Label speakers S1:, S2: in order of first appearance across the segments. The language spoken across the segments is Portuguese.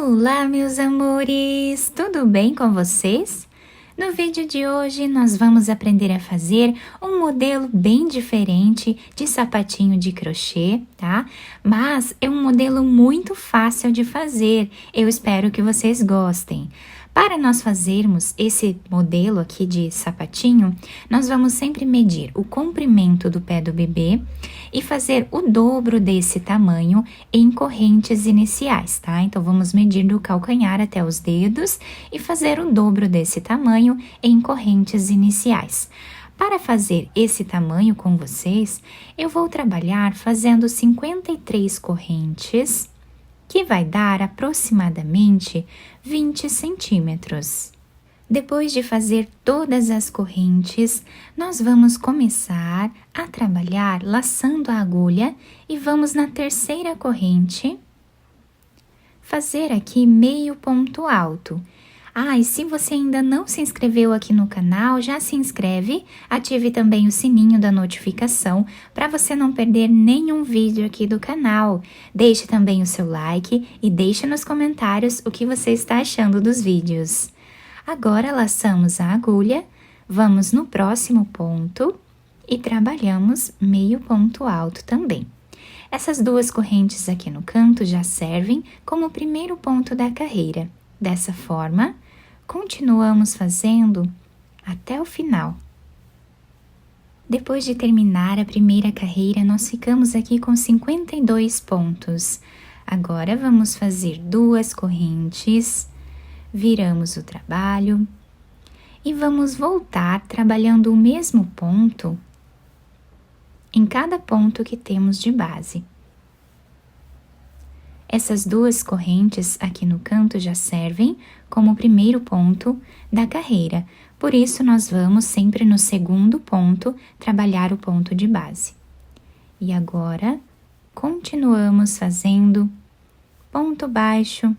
S1: Olá, meus amores! Tudo bem com vocês? No vídeo de hoje, nós vamos aprender a fazer um modelo bem diferente de sapatinho de crochê, tá? Mas é um modelo muito fácil de fazer, eu espero que vocês gostem. Para nós fazermos esse modelo aqui de sapatinho, nós vamos sempre medir o comprimento do pé do bebê e fazer o dobro desse tamanho em correntes iniciais, tá? Então, vamos medir do calcanhar até os dedos e fazer o dobro desse tamanho em correntes iniciais. Para fazer esse tamanho com vocês, eu vou trabalhar fazendo 53 correntes, que vai dar aproximadamente 20 centímetros. Depois de fazer todas as correntes, nós vamos começar a trabalhar laçando a agulha e vamos na terceira corrente fazer aqui meio ponto alto. E se você ainda não se inscreveu aqui no canal, já se inscreve, ative também o sininho da notificação para você não perder nenhum vídeo aqui do canal. Deixe também o seu like e deixe nos comentários o que você está achando dos vídeos. Agora, laçamos a agulha, vamos no próximo ponto e trabalhamos meio ponto alto também. Essas duas correntes aqui no canto já servem como o primeiro ponto da carreira. Dessa forma, continuamos fazendo até o final. Depois de terminar a primeira carreira, nós ficamos aqui com 52 pontos. Agora, vamos fazer duas correntes, viramos o trabalho e vamos voltar trabalhando o mesmo ponto em cada ponto que temos de base. Essas duas correntes aqui no canto já servem como o primeiro ponto da carreira, por isso nós vamos sempre no segundo ponto trabalhar o ponto de base. E agora, continuamos fazendo ponto baixo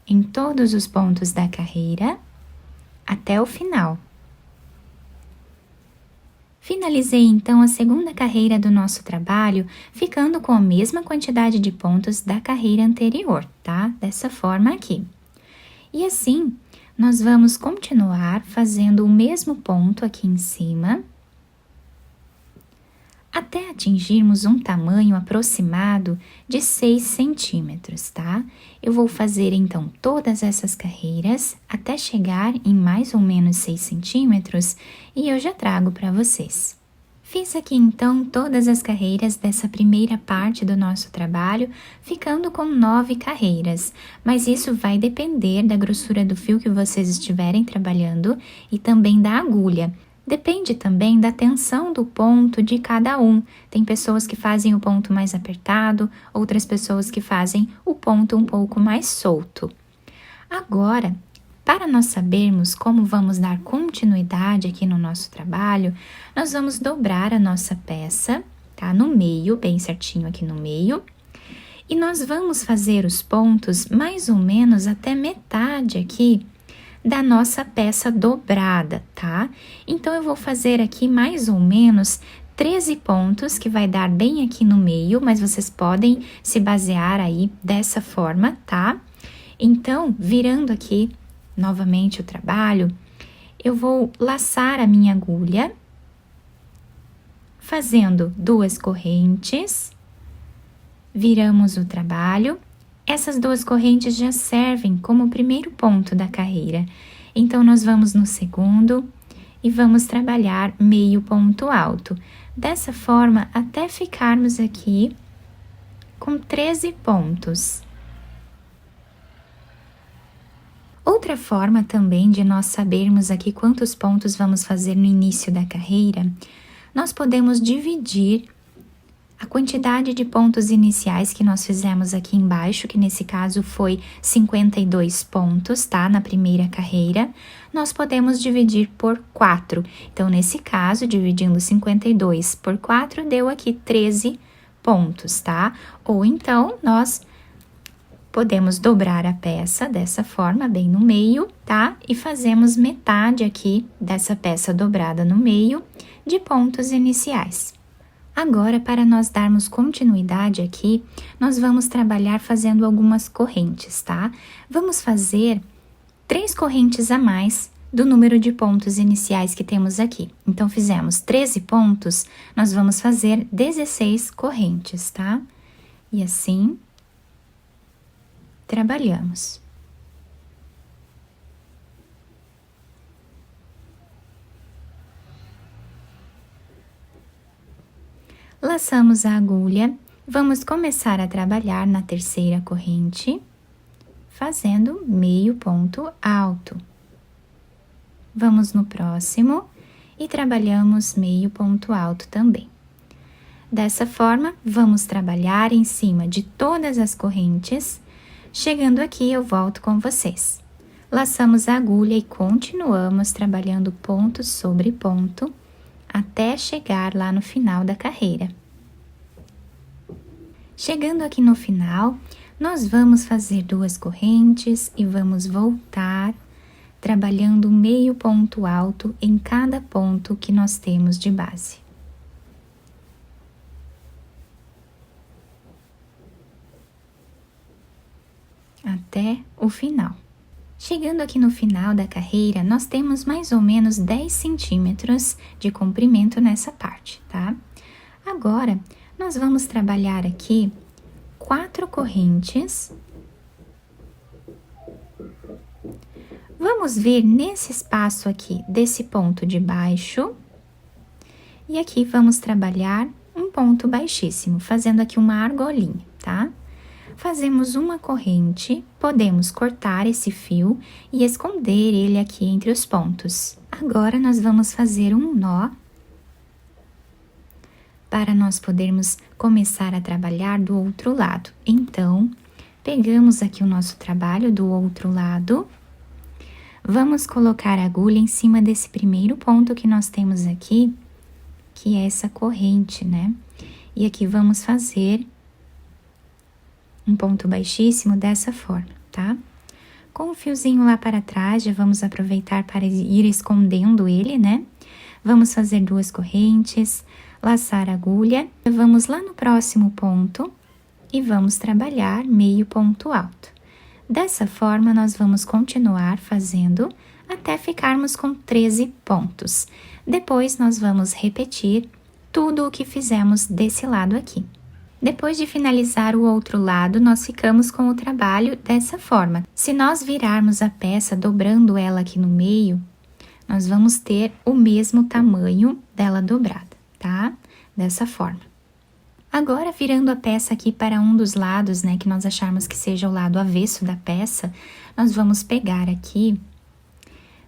S1: em todos os pontos da carreira até o final. Finalizei então a segunda carreira do nosso trabalho, ficando com a mesma quantidade de pontos da carreira anterior, tá? Dessa forma aqui. E assim, nós vamos continuar fazendo o mesmo ponto aqui em cima, até atingirmos um tamanho aproximado de 6 centímetros, tá? Eu vou fazer, então, todas essas carreiras até chegar em mais ou menos 6 centímetros e eu já trago para vocês. Fiz aqui, então, todas as carreiras dessa primeira parte do nosso trabalho, ficando com 9 carreiras, mas isso vai depender da grossura do fio que vocês estiverem trabalhando e também da agulha. Depende também da tensão do ponto de cada um. Tem pessoas que fazem o ponto mais apertado, outras pessoas que fazem o ponto um pouco mais solto. Agora, para nós sabermos como vamos dar continuidade aqui no nosso trabalho, nós vamos dobrar a nossa peça, tá? No meio, bem certinho aqui no meio. E nós vamos fazer os pontos mais ou menos até metade aqui da nossa peça dobrada, tá? Então, eu vou fazer aqui mais ou menos 13 pontos, que vai dar bem aqui no meio, mas vocês podem se basear aí dessa forma, tá? Então, virando aqui novamente o trabalho, eu vou laçar a minha agulha, fazendo duas correntes, viramos o trabalho. Essas duas correntes já servem como o primeiro ponto da carreira. Então, nós vamos no segundo e vamos trabalhar meio ponto alto. Dessa forma, até ficarmos aqui com 13 pontos. Outra forma também de nós sabermos aqui quantos pontos vamos fazer no início da carreira, nós podemos dividir a quantidade de pontos iniciais que nós fizemos aqui embaixo, que nesse caso foi 52 pontos, tá? Na primeira carreira, nós podemos dividir por 4. Então, nesse caso, dividindo 52 por 4, deu aqui 13 pontos, tá? Ou então, nós podemos dobrar a peça dessa forma, bem no meio, tá? E fazemos metade aqui dessa peça dobrada no meio de pontos iniciais. Agora, para nós darmos continuidade aqui, nós vamos trabalhar fazendo algumas correntes, tá? Vamos fazer 3 correntes a mais do número de pontos iniciais que temos aqui. Então, fizemos 13 pontos, nós vamos fazer 16 correntes, tá? E assim, trabalhamos. Laçamos a agulha, vamos começar a trabalhar na terceira corrente, fazendo meio ponto alto. Vamos no próximo e trabalhamos meio ponto alto também. Dessa forma, vamos trabalhar em cima de todas as correntes. Chegando aqui, eu volto com vocês. Laçamos a agulha e continuamos trabalhando ponto sobre ponto, até chegar lá no final da carreira. Chegando aqui no final, nós vamos fazer 2 correntes e vamos voltar, trabalhando meio ponto alto em cada ponto que nós temos de base. Até o final. Chegando aqui no final da carreira, nós temos mais ou menos 10 centímetros de comprimento nessa parte, tá? Agora, nós vamos trabalhar aqui 4 correntes. Vamos vir nesse espaço aqui, desse ponto de baixo, e aqui vamos trabalhar um ponto baixíssimo, fazendo aqui uma argolinha, tá? Fazemos uma corrente, podemos cortar esse fio e esconder ele aqui entre os pontos. Agora, nós vamos fazer um nó, para nós podermos começar a trabalhar do outro lado. Então, pegamos aqui o nosso trabalho do outro lado, vamos colocar a agulha em cima desse primeiro ponto que nós temos aqui, que é essa corrente, né? E aqui vamos fazer um ponto baixíssimo dessa forma, tá? Com o fiozinho lá para trás, já vamos aproveitar para ir escondendo ele, né? Vamos fazer 2 correntes, laçar a agulha, vamos lá no próximo ponto e vamos trabalhar meio ponto alto. Dessa forma, nós vamos continuar fazendo até ficarmos com 13 pontos. Depois, nós vamos repetir tudo o que fizemos desse lado aqui. Depois de finalizar o outro lado, nós ficamos com o trabalho dessa forma. Se nós virarmos a peça, dobrando ela aqui no meio, nós vamos ter o mesmo tamanho dela dobrada, tá? Dessa forma. Agora, virando a peça aqui para um dos lados, né, que nós acharmos que seja o lado avesso da peça, nós vamos pegar aqui,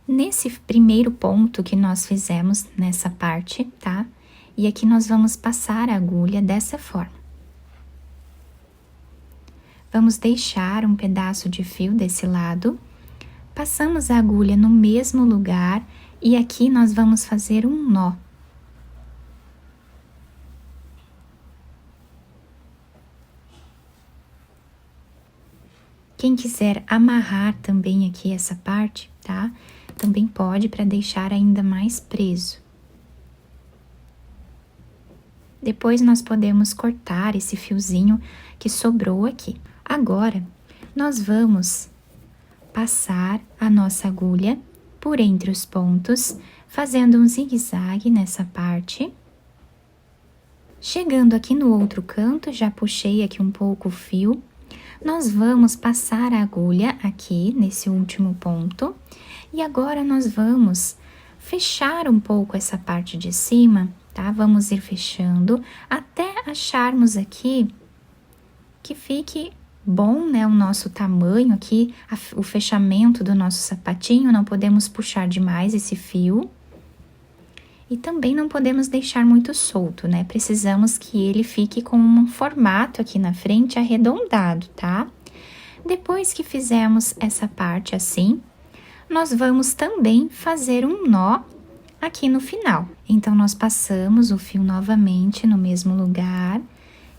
S1: nesse primeiro ponto que nós fizemos nessa parte, tá? E aqui nós vamos passar a agulha dessa forma. Vamos deixar um pedaço de fio desse lado, passamos a agulha no mesmo lugar e aqui nós vamos fazer um nó. Quem quiser amarrar também aqui essa parte, tá? Também pode, para deixar ainda mais preso. Depois nós podemos cortar esse fiozinho que sobrou aqui. Agora, nós vamos passar a nossa agulha por entre os pontos, fazendo um zigue-zague nessa parte. Chegando aqui no outro canto, já puxei aqui um pouco o fio. Nós vamos passar a agulha aqui nesse último ponto e agora nós vamos fechar um pouco essa parte de cima, tá? Vamos ir fechando até acharmos aqui que fique bom, né? O nosso tamanho aqui, o fechamento do nosso sapatinho, não podemos puxar demais esse fio. E também não podemos deixar muito solto, né? Precisamos que ele fique com um formato aqui na frente arredondado, tá? Depois que fizermos essa parte assim, nós vamos também fazer um nó aqui no final. Então, nós passamos o fio novamente no mesmo lugar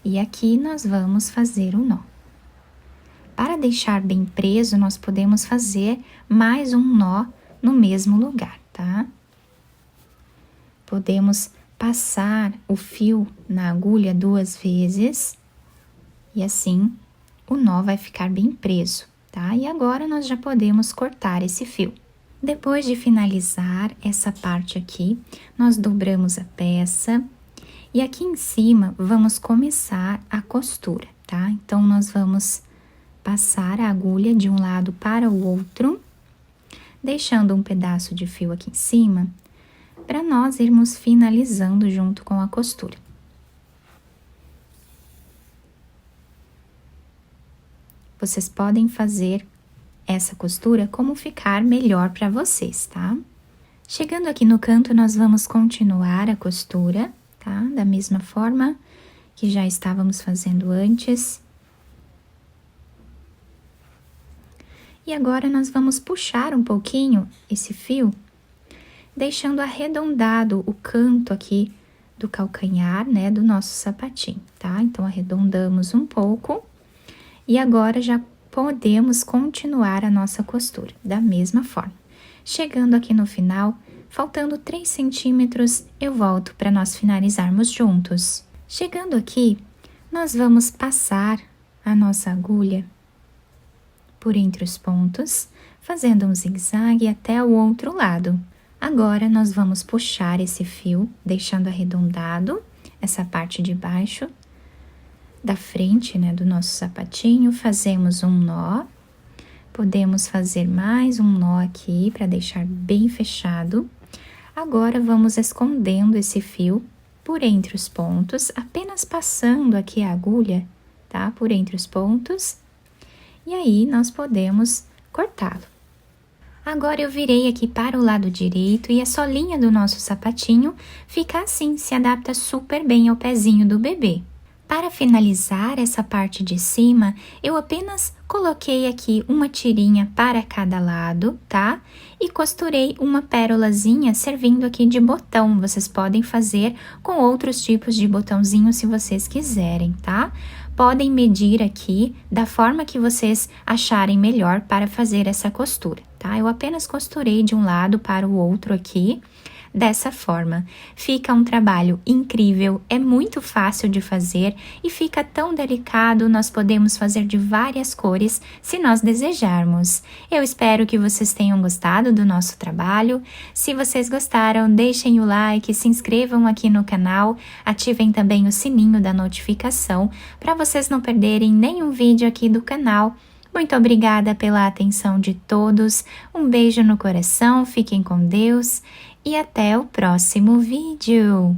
S1: e aqui nós vamos fazer o nó. Para deixar bem preso, nós podemos fazer mais um nó no mesmo lugar, tá? Podemos passar o fio na agulha 2 vezes e assim o nó vai ficar bem preso, tá? E agora nós já podemos cortar esse fio. Depois de finalizar essa parte aqui, nós dobramos a peça e aqui em cima vamos começar a costura, tá? Então, nós vamos passar a agulha de um lado para o outro, deixando um pedaço de fio aqui em cima, para nós irmos finalizando junto com a costura. Vocês podem fazer essa costura como ficar melhor para vocês, tá? Chegando aqui no canto, nós vamos continuar a costura, tá? Da mesma forma que já estávamos fazendo antes. E agora nós vamos puxar um pouquinho esse fio, deixando arredondado o canto aqui do calcanhar, né, do nosso sapatinho, tá? Então, arredondamos um pouco e agora já podemos continuar a nossa costura da mesma forma. Chegando aqui no final, faltando 3 centímetros, eu volto para nós finalizarmos juntos. Chegando aqui, nós vamos passar a nossa agulha por entre os pontos, fazendo um zigue-zague até o outro lado. Agora, nós vamos puxar esse fio, deixando arredondado essa parte de baixo da frente, né, do nosso sapatinho, fazemos um nó. Podemos fazer mais um nó aqui para deixar bem fechado. Agora, vamos escondendo esse fio por entre os pontos, apenas passando aqui a agulha, tá? Por entre os pontos. E aí, nós podemos cortá-lo. Agora, eu virei aqui para o lado direito e a solinha do nosso sapatinho fica assim, se adapta super bem ao pezinho do bebê. Para finalizar essa parte de cima, eu apenas coloquei aqui uma tirinha para cada lado, tá? E costurei uma pérolazinha servindo aqui de botão. Vocês podem fazer com outros tipos de botãozinho se vocês quiserem, tá? Podem medir aqui da forma que vocês acharem melhor para fazer essa costura, tá? Eu apenas costurei de um lado para o outro aqui. Dessa forma, fica um trabalho incrível, é muito fácil de fazer e fica tão delicado, nós podemos fazer de várias cores se nós desejarmos. Eu espero que vocês tenham gostado do nosso trabalho. Se vocês gostaram, deixem o like, se inscrevam aqui no canal, ativem também o sininho da notificação para vocês não perderem nenhum vídeo aqui do canal. Muito obrigada pela atenção de todos, um beijo no coração, fiquem com Deus e até o próximo vídeo!